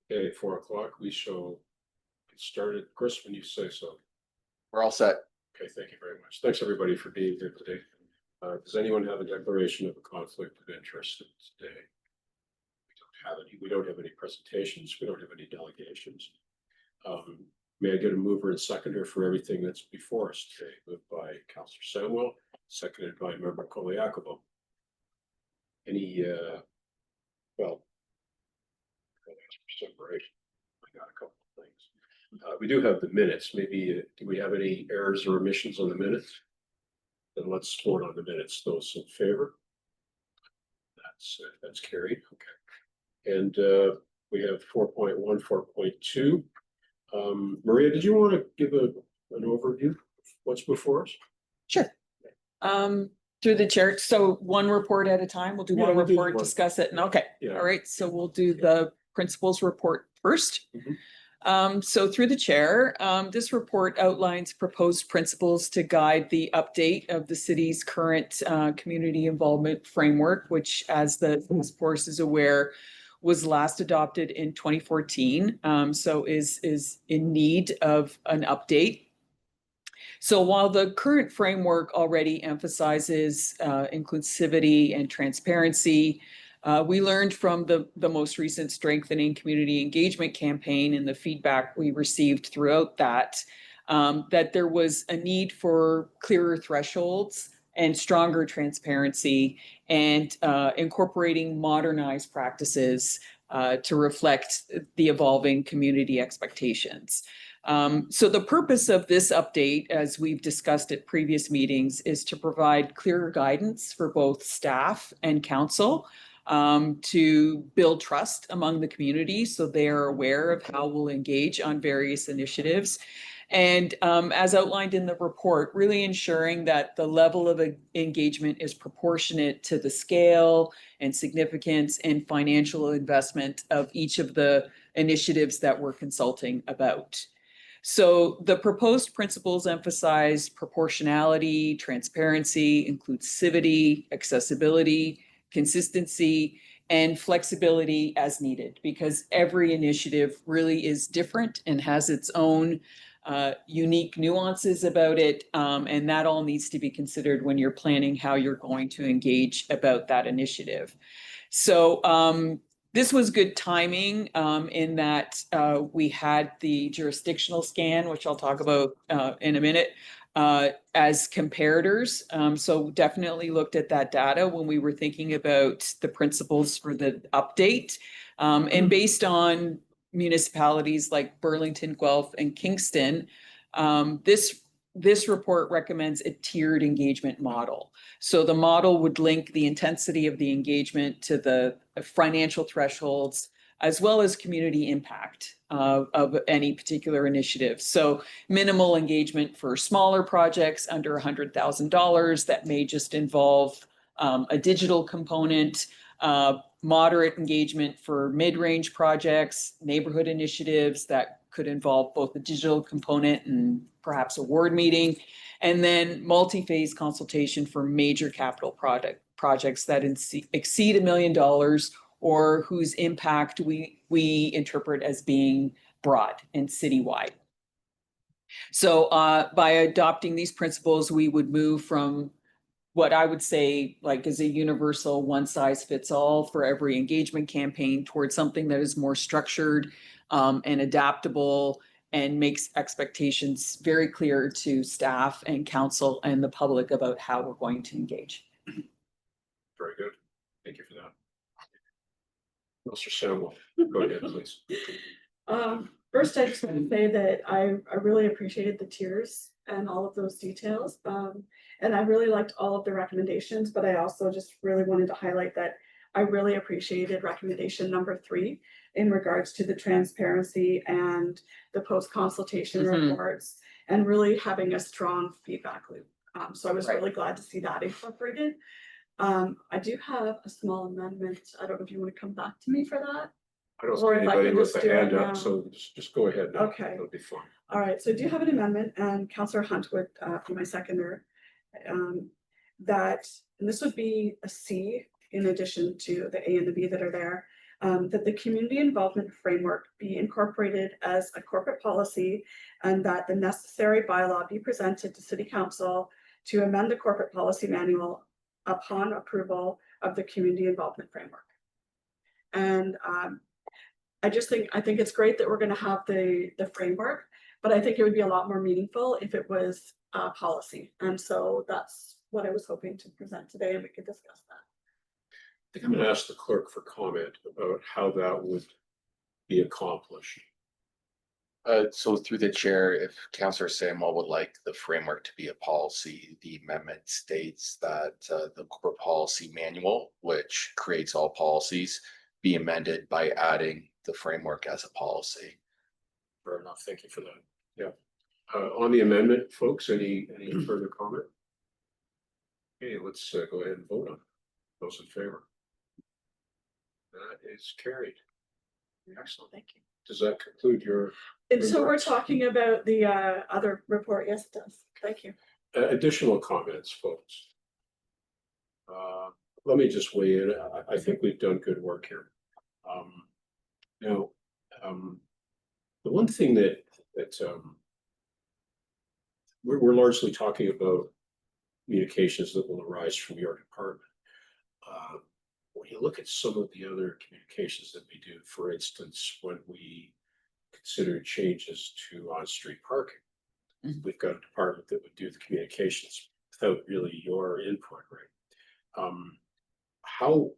Okay, 4 o'clock, we shall get started. Chris, when you say so. We're all set. Okay, thank you very much. Thanks, everybody, for being here today. Does anyone have a declaration of a conflict of interest today? We don't have any. We don't have any presentations. We don't have any delegations. May I get a mover and seconder for everything that's before us today? Moved by Councillor Samuel, seconded by Member Koliakovo. Any, well, separation. I got a couple of things. We do have the minutes. Maybe, do we have any errors or omissions on the minutes? Then let's vote on the minutes. Those in favor? That's carried. Okay. And we have 4.1, 4.2. Maria, did you want to give an overview of what's before us? Sure. Through the chair. So one report at a time. We'll do one report, discuss it. And okay. Yeah. All right. So we'll do the principals report first. So through the chair, this report outlines proposed principles to guide the update of the city's current community involvement framework, which, as the task force is aware, was last adopted in 2014. So is in need of an update. So while the current framework already emphasizes inclusivity and transparency, we learned from the most recent Strengthening Community Engagement campaign and the feedback we received throughout that, that there was a need for clearer thresholds and stronger transparency and incorporating modernized practices to reflect the evolving community expectations. So the purpose of this update, as we've discussed at previous meetings, is to provide clearer guidance for both staff and council to build trust among the community so they are aware of how we'll engage on various initiatives. And as outlined in the report, really ensuring that the level of engagement is proportionate to the scale and significance and financial investment of each of the initiatives that we're consulting about. So the proposed principles emphasize proportionality, transparency, inclusivity, accessibility, consistency, and flexibility as needed, because every initiative really is different and has its own unique nuances about it. And that all needs to be considered when you're planning how you're going to engage about that initiative. So this was good timing in that we had the jurisdictional scan, which I'll talk about in a minute, as comparators. So definitely looked at that data when we were thinking about the principles for the update. And based on municipalities like Burlington, Guelph, and Kingston, this report recommends a tiered engagement model. So the model would link the intensity of the engagement to the financial thresholds, as well as community impact of any particular initiative. So minimal engagement for smaller projects under $100,000 that may just involve a digital component, moderate engagement for mid-range projects, neighborhood initiatives that could involve both the digital component and perhaps a ward meeting, and then multi-phase consultation for major capital projects that exceed $1 million or whose impact we interpret as being broad and citywide. So by adopting these principles, we would move from what I would say like is a universal one-size-fits-all for every engagement campaign towards something that is more structured and adaptable and makes expectations very clear to staff and council and the public about how we're going to engage. Very good. Thank you for that. Mr. Samuel, go ahead, please. First, I just want to say that I really appreciated the tiers and all of those details. And I really liked all of the recommendations, but I also just really wanted to highlight that I really appreciated recommendation number 3 in regards to the transparency and the post-consultation reports and really having a strong feedback loop. So I was really glad to see that incorporated. I do have a small amendment. I don't know if you want to come back to me for that. I don't see anybody with a hand up, so just go ahead now. Okay. It'll be fun. All right, so I do have an amendment, and Councillor Hunt would be my seconder, that, and this would be a C in addition to the A and the B that are there, that the community involvement framework be incorporated as a corporate policy and that the necessary bylaw be presented to City Council to amend the corporate policy manual upon approval of the community involvement framework. And I think it's great that we're going to have the framework, but I think it would be a lot more meaningful if it was policy. And so that's what I was hoping to present today, and we could discuss that. I think I'm going to ask the clerk for comment about how that would be accomplished. So through the chair, if Councillor Samuel would like the framework to be a policy, the amendment states that the corporate policy manual, which creates all policies, be amended by adding the framework as a policy. Fair enough. Thank you for that. Yeah. On the amendment, folks, any further comment? Okay, let's go ahead and vote on it. Those in favor? That is carried. Excellent. Thank you. Does that conclude your? And so we're remarks? talking about the other report. Yes, it does. Thank you. Additional comments, folks? Let me just weigh in. I think we've done good work here. Now, the one thing that we're largely talking about communications that will arise from your department. When you look at some of the other communications that we do, for instance, when we consider changes to on-street parking, we've got a department that would do the communications without really your input, right? How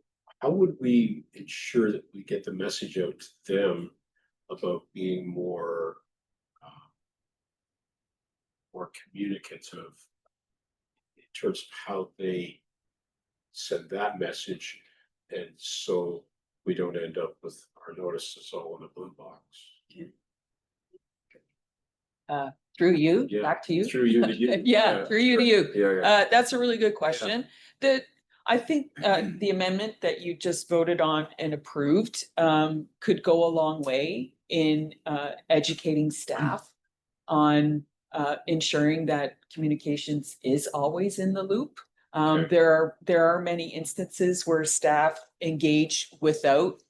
would we ensure that we get the message out to them about being more communicative in terms of how they send that message, and so we don't end up with our notices all in a blue box? Through you, Yeah, back to you. through you to you. Yeah, through you to you. Yeah. That's a really good question. I think the amendment that you just voted on and approved could go a long way in educating staff on ensuring that communications is always in the loop. Okay. There are many instances where staff engage without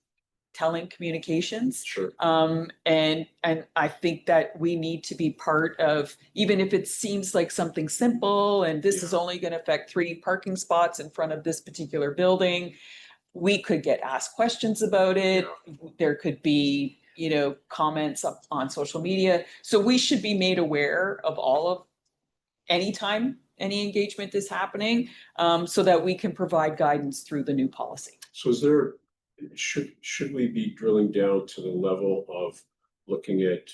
telling communications. Sure. And I think that we need to be part of, even if it seems like something simple and this is only going to affect 3 parking spots in front of this particular building, we could get asked questions about it. There could be, comments up on social media. So we should be made aware of all of anytime any engagement is happening, so that we can provide guidance through the new policy. So should we be drilling down to the level of looking at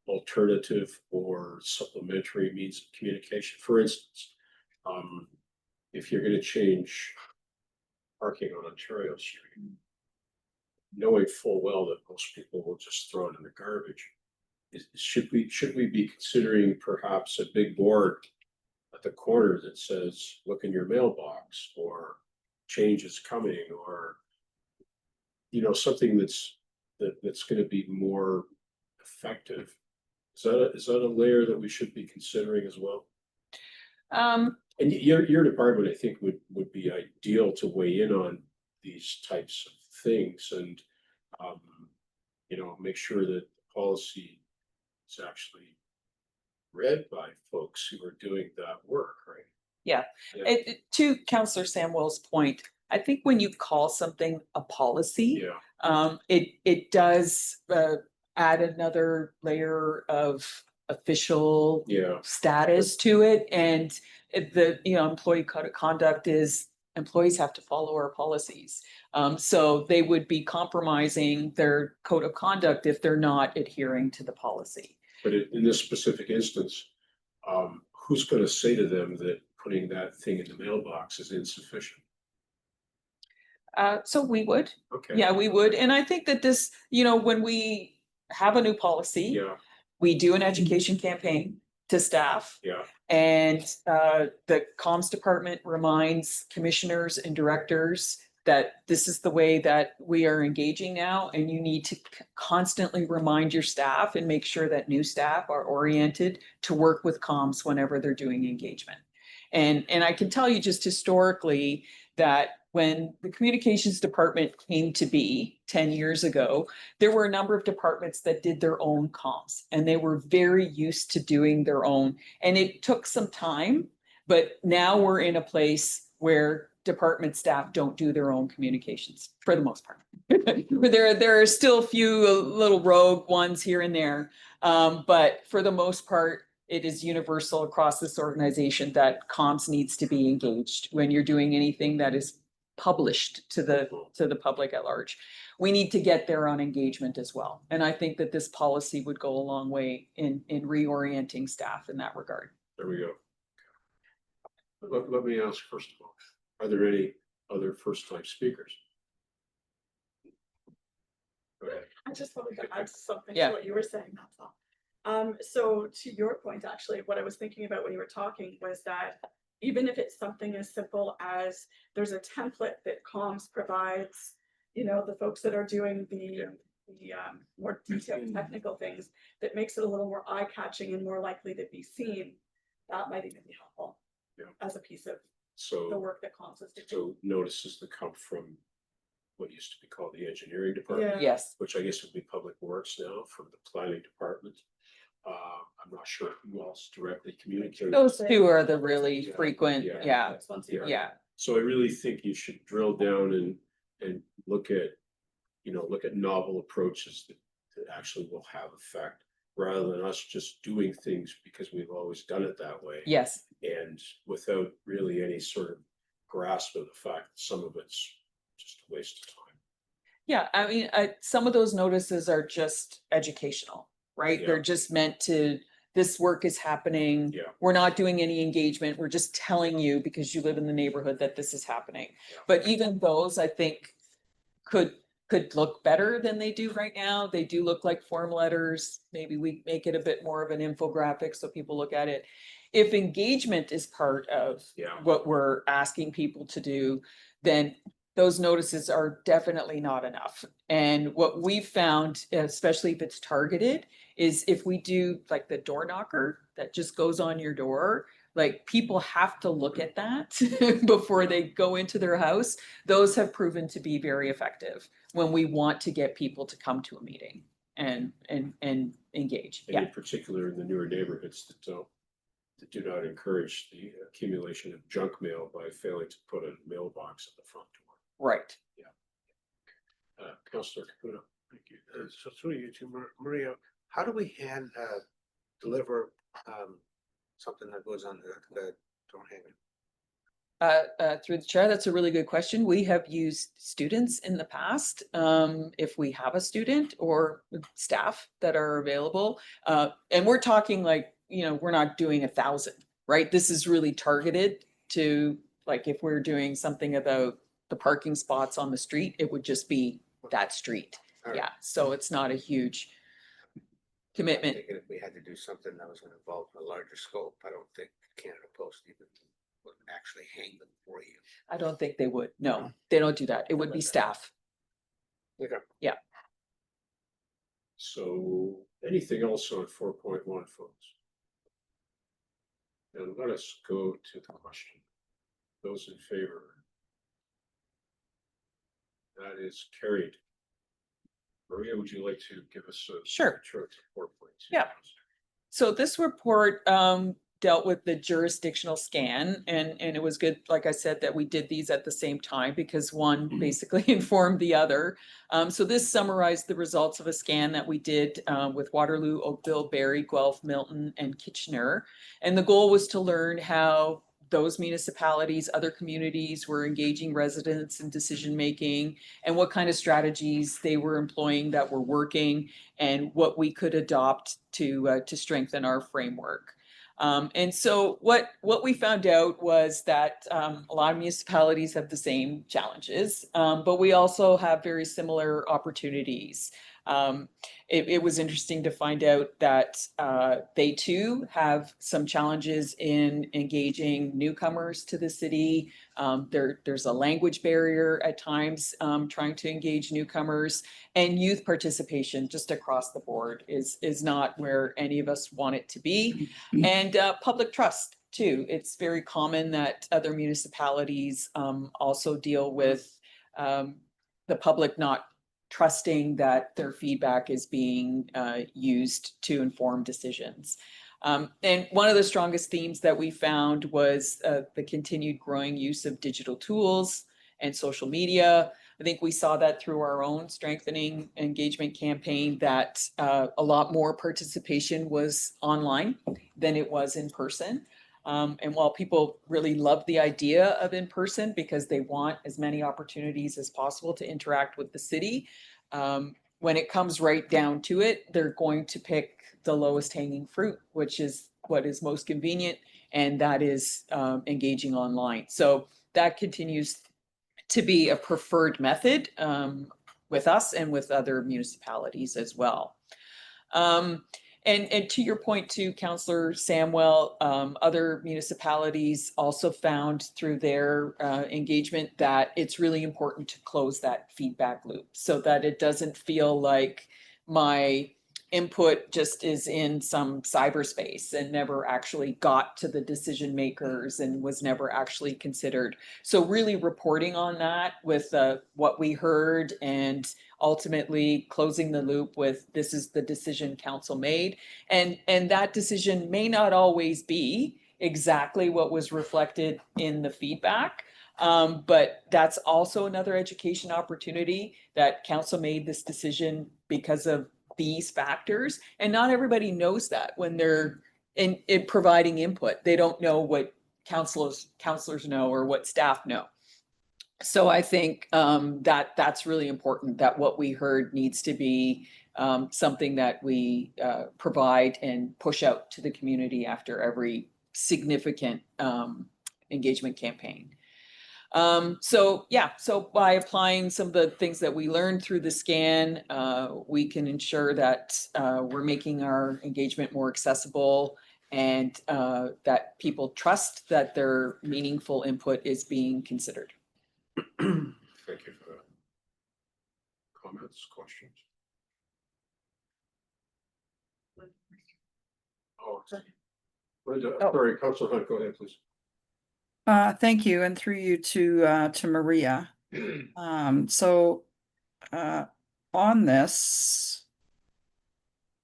alternative or supplementary means of communication? For instance, if you're going to change parking on Ontario Street, knowing full well that most people will just throw it in the garbage, should we be considering perhaps a big board at the corner that says, look in your mailbox, or change is coming, or something that's going to be more effective? Is that a layer that we should be considering as well? And your department, I think, would be ideal to weigh in on these types of things, and make sure that the policy is actually read by folks who are doing that work, right? Yeah. To Councillor Samuel's point, I think when you call something a policy, it does add another layer of official status to it. And the employee code of conduct is employees have to follow our policies. So they would be compromising their code of conduct if they're not adhering to the policy. But in this specific instance, who's going to say to them that putting that thing in the mailbox is insufficient? So we would. Okay. Yeah, we would. And I think that this, when we have a new policy, we do an education campaign to staff. Yeah. And the comms department reminds commissioners and directors that this is the way that we are engaging now, and you need to constantly remind your staff and make sure that new staff are oriented to work with comms whenever they're doing engagement. And I can tell you just historically that when the communications department came to be 10 years ago, there were a number of departments that did their own comms and they were very used to doing their own. And it took some time, but now we're in a place where department staff don't do their own communications for the most part. There are still a few little rogue ones here and there. But for the most part, it is universal across this organization that comms needs to be engaged when you're doing anything that is published to the public at large. We need to get there on engagement as well. And I think that this policy would go a long way in reorienting staff in that regard. There we go. Let me ask first of all, are there any other first-time speakers? Go ahead. I just wanted to add something Yeah. to what you were saying, that's all. So to your point, actually, what I was thinking about when you were talking was that even if it's something as simple as there's a template that comms provides, you know, the folks that are doing the more detailed technical things, that makes it a little more eye-catching and more likely to be seen, that might even be helpful. Yeah. As a piece of the So, work that comms is doing. so notices that come from what used to be called the engineering department, Yeah. Yes. which I guess would be public works now, from the planning department. I'm not sure who else directly communicates. Those two are the really Yeah, frequent, yeah. yeah, That's once a year. yeah. So I really think you should drill down and look at, look at novel approaches that actually will have effect, rather than us just doing things because we've always done it that way. Yes, And without really any sort of grasp of the fact that some of it's just a waste of time. yeah, I mean, some of those notices are just educational, right? Yeah. They're just meant to, this work is happening. Yeah. We're not doing any engagement. We're just telling you because you live in the neighborhood that this is happening. Yeah. But even those, I think, could look better than they do right now. They do look like form letters. Maybe we make it a bit more of an infographic so people look at it. If engagement is part of Yeah. what we're asking people to do, then those notices are definitely not enough. And what we've found, especially if it's targeted, is if we do like the door knocker that just goes on your door, like people have to look at that before they go into their house. Those have proven to be very effective when we want to get people to come to a meeting and engage. And Yeah, in particular, in the newer neighborhoods that do not encourage the accumulation of junk mail by failing to put a mailbox at the front door. right. Councillor Caputo. Thank you. So through you to Maria, how do we deliver something that goes on the door hanger? Through the chair, that's a really good question. We have used students in the past, if we have a student or staff that are available. And we're talking like, we're not doing 1,000, right? This is really targeted to, like, if we're doing something about the parking spots on the street, it would just be that street. All right. Yeah, so it's not a huge I'm commitment. thinking if we had to do something that was gonna involve a larger scope, I don't think Canada Post even would actually hang them for you. I don't think they would. No, they don't do that. It would be staff. Okay. So anything else on 4.1, folks? And let us go to the question. Those in favor? That is carried. Maria, would you like to give us a Sure. short 4.2? Yeah. So this report dealt with the jurisdictional scan, and it was good, like I said, that we did these at the same time because one basically informed the other. So this summarized the results of a scan that we did with Waterloo, Oakville, Barrie, Guelph, Milton, and Kitchener. And the goal was to learn how those municipalities, other communities were engaging residents in decision-making and what kind of strategies they were employing that were working and what we could adopt to strengthen our framework. And so what we found out was that a lot of municipalities have the same challenges, but we also have very similar opportunities. It was interesting to find out that they too have some challenges in engaging newcomers to the city. There's a language barrier at times trying to engage newcomers, and youth participation just across the board is not where any of us want it to be. And public trust too. It's very common that other municipalities also deal with the public not trusting that their feedback is being used to inform decisions. And one of the strongest themes that we found was the continued growing use of digital tools and social media. I think we saw that through our own strengthening engagement campaign, that a lot more participation was online than it was in person. And while people really love the idea of in person because they want as many opportunities as possible to interact with the city, when it comes right down to it, they're going to pick the lowest hanging fruit, which is what is most convenient, and that is engaging online. So that continues to be a preferred method with us and with other municipalities as well. And to your point too, Councillor Samwell, other municipalities also found through their engagement that it's really important to close that feedback loop so that it doesn't feel like my input just is in some cyberspace and never actually got to the decision makers and was never actually considered. So really reporting on that with what we heard and ultimately closing the loop with this is the decision council made. And that decision may not always be exactly what was reflected in the feedback. But that's also another education opportunity that council made this decision because of these factors. And not everybody knows that when they're in providing input. They don't know what counselors know or what staff know. So I think that's really important, that what we heard needs to be something that we provide and push out to the community after every significant engagement campaign. So by applying some of the things that we learned through the scan, we can ensure that we're making our engagement more accessible and that people trust that their meaningful input is being considered. Thank you for that. Comments, questions? Oh, sorry, Councillor Hunt, go ahead, please. Thank you, and through you to Maria. On this,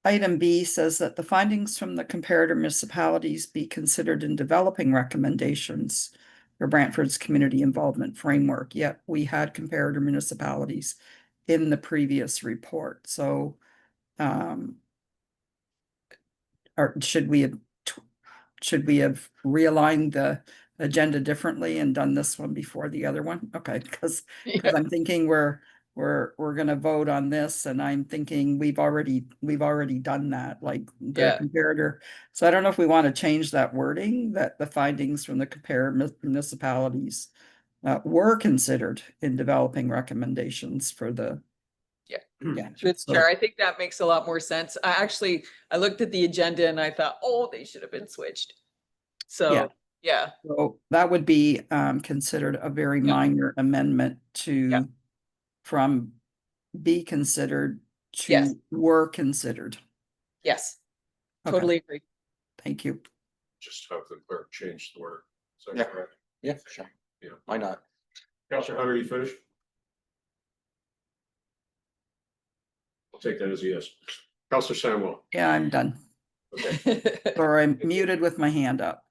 item B says that the findings from the comparator municipalities be considered in developing recommendations for Brantford's community involvement framework. Yet we had comparator municipalities in the previous report. So, or should we have realigned the agenda differently and done this one before the other one? Okay, because I'm thinking we're gonna vote on this, and I'm thinking we've already done that, like the comparator. So I don't know if we want to change that wording, that the findings from the comparator municipalities were considered in developing recommendations for the. Chair, I think that makes a lot more sense. I looked at the agenda and I thought, oh, they should have been switched. So, yeah. So that would be considered a very minor amendment to from be considered to were considered. Yes, Okay. totally agree. Thank you. Just have the clerk change the word. Is that correct? Yeah, sure. Yeah. Why not? Councillor Hunter, you finished? I'll take that as a yes. Councillor Samwell. Yeah, I'm done. Okay. Or I'm muted with my hand up.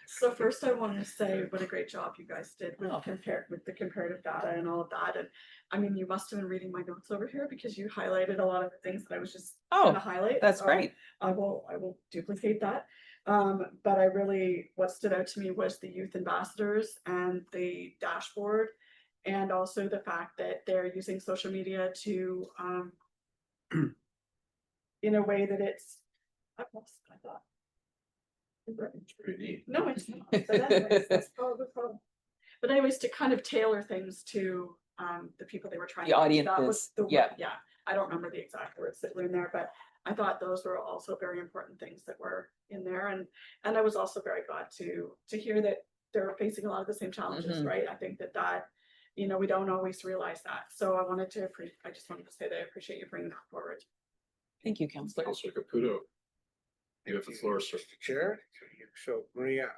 So first I want to say what a great job you guys did with the comparative data and all of that. And I mean, you must have been reading my notes over here because you highlighted a lot of the things that I was just gonna highlight. That's great. I will duplicate that. But what stood out to me was the youth ambassadors and the dashboard, and also the fact that they're using social media to in a way that it's I thought. It's pretty neat. No, it's not. But anyways, that's probably the problem. But anyways, to kind of tailor things to the people they were trying The to. audience That was is, the yeah. yeah. I don't remember the exact words that were in there, but I thought those were also very important things that were in there. And I was also very glad to hear that they're facing a lot of the same challenges, right? I think that we don't always realize that. So I just wanted to say that I appreciate you bringing that forward. Thank you, Councillor. Councillor Caputo. You have the floor, sir. Mr. Chair, through you So Maria,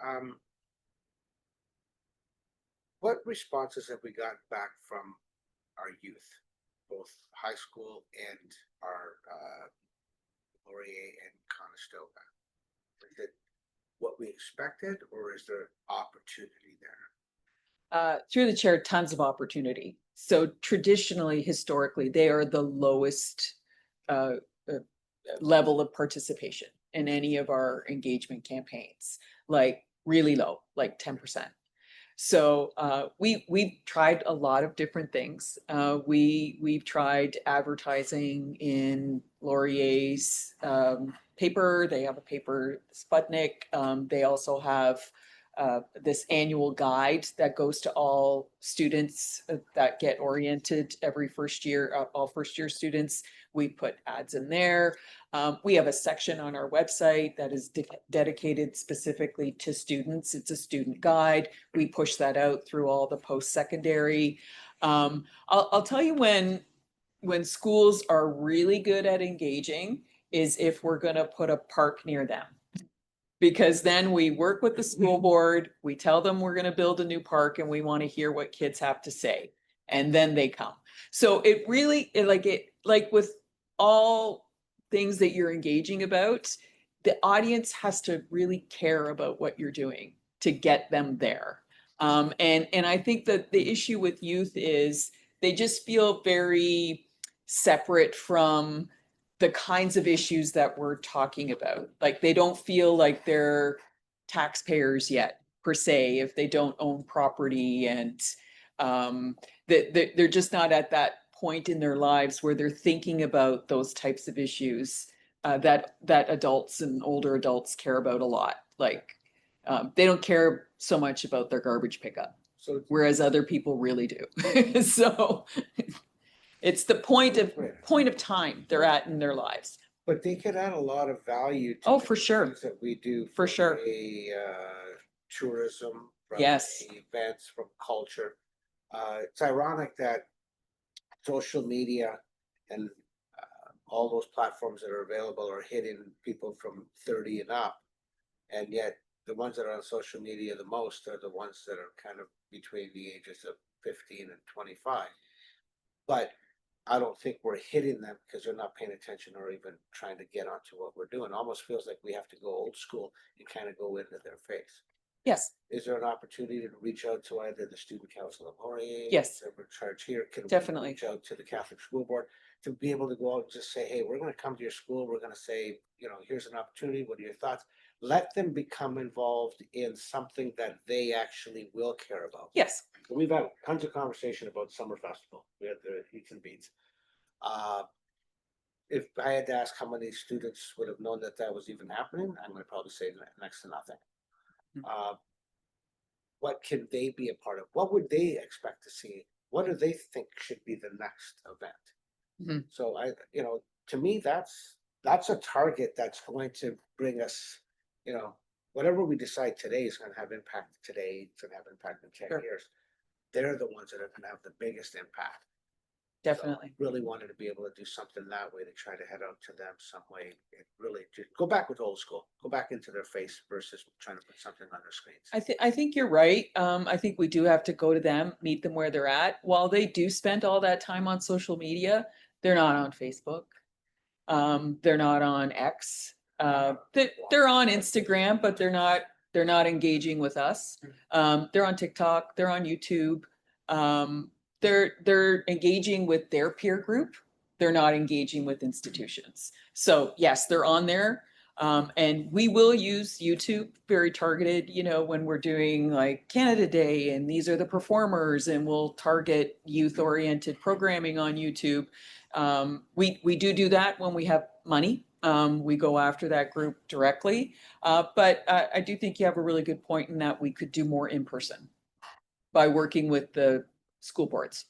what responses have we gotten back from our youth, both high school and our Laurier and Conestoga? Is it what we expected, or is there opportunity there? Through the chair, tons of opportunity. So traditionally, historically, they are the lowest level of participation in any of our engagement campaigns, like really low, like 10%. So we've tried a lot of different things. We've tried advertising in Laurier's paper. They have a paper, Sputnik. They also have this annual guide that goes to all students that get oriented every first year, all first year students. We put ads in there. We have a section on our website that is dedicated specifically to students. It's a student guide. We push that out through all the post-secondary. I'll tell you when schools are really good at engaging is if we're going to put a park near them. Because then we work with the school board, we tell them we're gonna build a new park and we want to hear what kids have to say. And then they come. So it really, like with all things that you're engaging about, the audience has to really care about what you're doing to get them there. And I think that the issue with youth is they just feel very separate from the kinds of issues that we're talking about. Like they don't feel like they're taxpayers yet, per se, if they don't own property, and they're just not at that point in their lives where they're thinking about those types of issues that adults and older adults care about a lot. Like they don't care so much about their garbage pickup, So whereas other people really do. So it's the point of time they're at in their lives. but they could add a lot of value to Oh, the for sure. things that we do. For from sure. Tourism, from Yes. events, from culture. It's ironic that social media and all those platforms that are available are hitting people from 30 and up. And yet the ones that are on social media the most are the ones that are kind of between the ages of 15 and 25. But I don't think we're hitting them because they're not paying attention or even trying to get onto what we're doing. It almost feels like we have to go old school and kind of go into their face. Yes, Is there an opportunity to reach out to either the Student Council of Laurier? Yes. That we're charged here? Can we Definitely. reach out to the Catholic School Board to be able to go out and just say, hey, we're gonna come to your school, we're gonna say, here's an opportunity, what are your thoughts? Let them become involved in something that they actually will care about. yes. We've had tons of conversation about Summer Festival. We had the Eats and Beats. If I had to ask how many students would have known that that was even happening, I'm gonna probably say next to nothing. What can they be a part of? What would they expect to see? What do they think should be the next event? Mhm. So to me, that's a target that's going to bring us, whatever we decide today is going to have impact today, it's going to have impact in 10 Sure. years. They're the ones that are going to have the biggest impact. Definitely. So really wanted to be able to do something that way to try to head out to them some way. And really just go back with old school, go back into their face versus trying to put something on their screens. I think you're right. I think we do have to go to them, meet them where they're at. While they do spend all that time on social media, they're not on Facebook. They're not on X. They're on Instagram, but they're not engaging with us. They're on TikTok, they're on YouTube. They're engaging with their peer group. They're not engaging with institutions. So yes, they're on there. And we will use YouTube very targeted, when we're doing like Canada Day and these are the performers, and we'll target youth oriented programming on YouTube. We do that when we have money. We go after that group directly. But I do think you have a really good point in that we could do more in person by working with the school boards.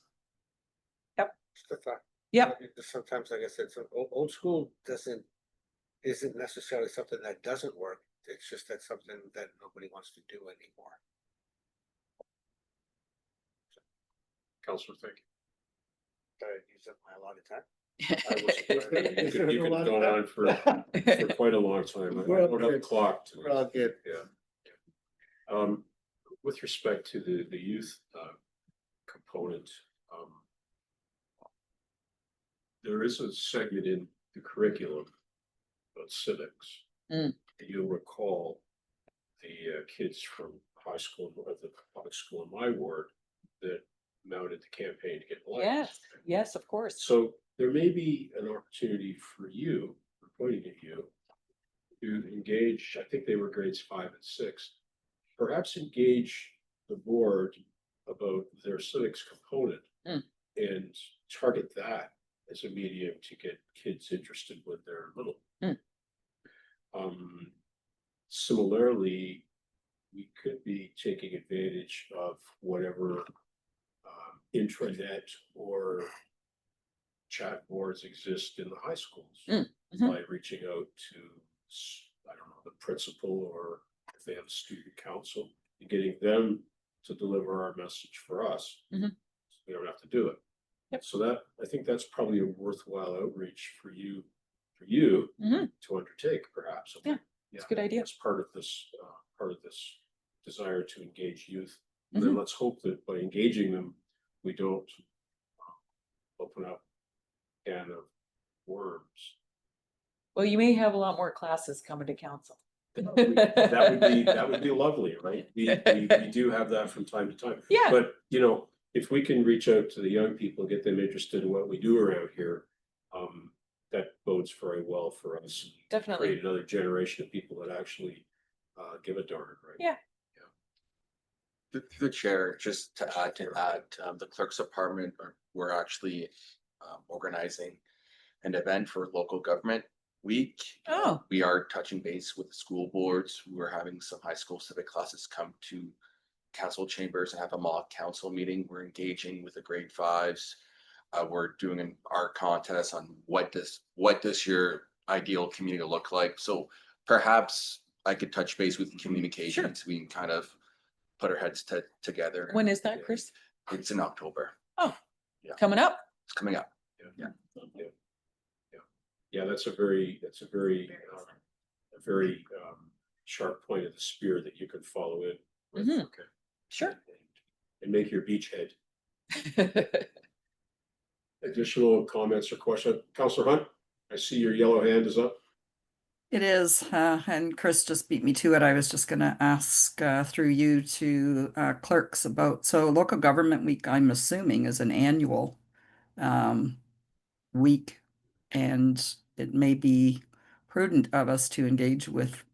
Just a thought. Yep. Sometimes, like I said, old school isn't necessarily something that doesn't work. It's just that something that nobody wants to do anymore. Counselor, thank you. Did I use up my allotted time? You could have gone on for quite a long time. I don't have the clock to. We're all good. Yeah. With respect to the youth, component, there is a segment in the curriculum about civics. Mm. You'll recall the kids from high school, or the public school in my ward that mounted the campaign to get elected. Yes, of course. So there may be an opportunity for you, pointing at you, to engage, I think they were grades 5 and 6, perhaps engage the board about their civics component and target that as a medium to get kids interested when they're little. Similarly, we could be taking advantage of whatever intranet or chat boards exist in the high schools by reaching out to, I don't know, the principal, or if they have a student council, and getting them to deliver our message for us. So we don't have to do it. Yep. So that, I think that's probably a worthwhile outreach for you to undertake, perhaps. Yeah, it's a good idea. As part of this desire to engage youth. And then let's hope that by engaging them, we don't open up a can of worms. Well, you may have a lot more classes coming to council. That would be lovely, right? We do have that from time to time. Yeah. But, you know, if we can reach out to the young people, get them interested in what we do around here, that bodes very well for us. Definitely. Create another generation of people that actually give a darn, right? Yeah. Through the chair, just to add to that, the clerk's department, we're actually organizing an event for local government week. Oh. We are touching base with the school boards. We're having some high school civic classes come to council chambers and have a mock council meeting. We're engaging with the grade 5s. We're doing an art contest on what does your ideal community look like. So perhaps I could touch base with communications. We can kind of put our heads together. When is that, Chris? It's in October. Oh, yeah. Coming up. It's coming up. Yeah, that's a very sharp point of the spear that you can follow in. Right? Okay. Sure. And make your beachhead. Additional comments or questions? Councillor Hunt, I see your yellow hand is up. It is, and Chris just beat me to it. I was just going to ask through you to clerks about, so local government week, I'm assuming, is an annual week, and it may be prudent of us to engage with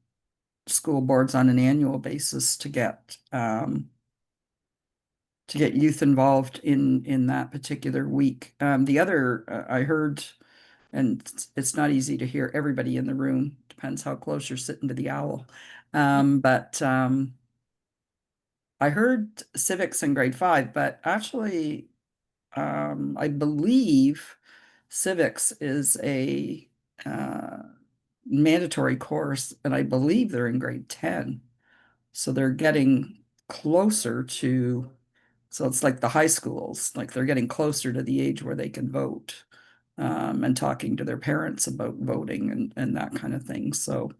school boards on an annual basis to get youth involved in that particular week. The other I heard, and it's not easy to hear everybody in the room, depends how close you're sitting to the owl. But I heard civics in grade 5, but actually I believe civics is a mandatory course, and I believe they're in grade 10. So they're getting closer to, so it's like the high schools, like they're getting closer to the age where they can vote, and talking to their parents about voting and that kind of thing. So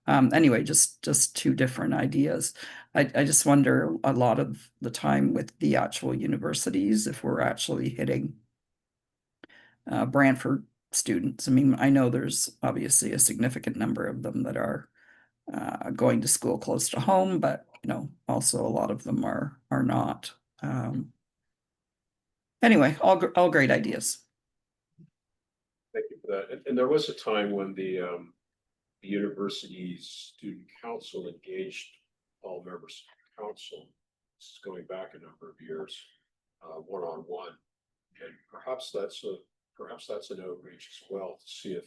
anyway, just two different ideas. I just wonder a lot of the time with the actual universities, if we're actually hitting Brantford students. I mean, I know there's obviously a significant number of them that are going to school close to home, but you know, also a lot of them are not. Anyway, all great ideas. Thank you for that. And there was a time when the university's student council engaged all members of the council. This is going back a number of years, one-on-one, and perhaps that's an outreach as well, to see if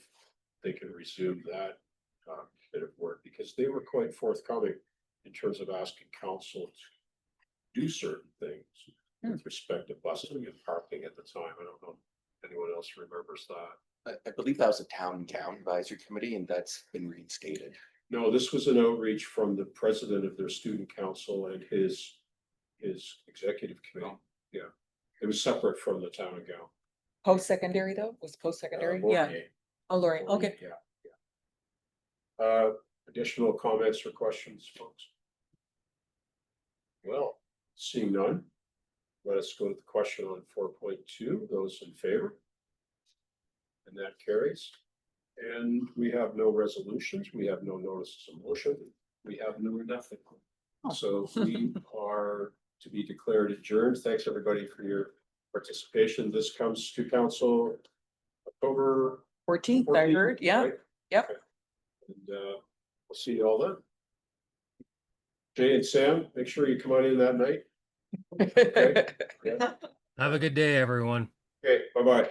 they can resume that bit of work, because they were quite forthcoming in terms of asking council to do certain things with respect to busing and parking at the time. I don't know if anyone else remembers that. I believe that was a town and gown advisory committee, and that's been reinstated. No, this was an outreach from the president of their student council and his executive committee. Yeah, it was separate from the town and gown. Post-secondary though? Was post-secondary? Yeah. Laurier. Oh, Lori, okay. Yeah, yeah. Additional comments or questions, folks? Well, seeing none, let us go to the question on 4.2. Those in favor? And that carries. And we have no resolutions. We have no notices of motion. We have no nothing. So we are to be declared adjourned. Thanks, everybody, for your participation. This comes to council October 14th, I 14th, heard, yeah. right? Yep. Okay. And we'll see you all then. Jay and Sam, make sure you come on in that night. Okay. Have a good day, everyone. Okay, bye-bye.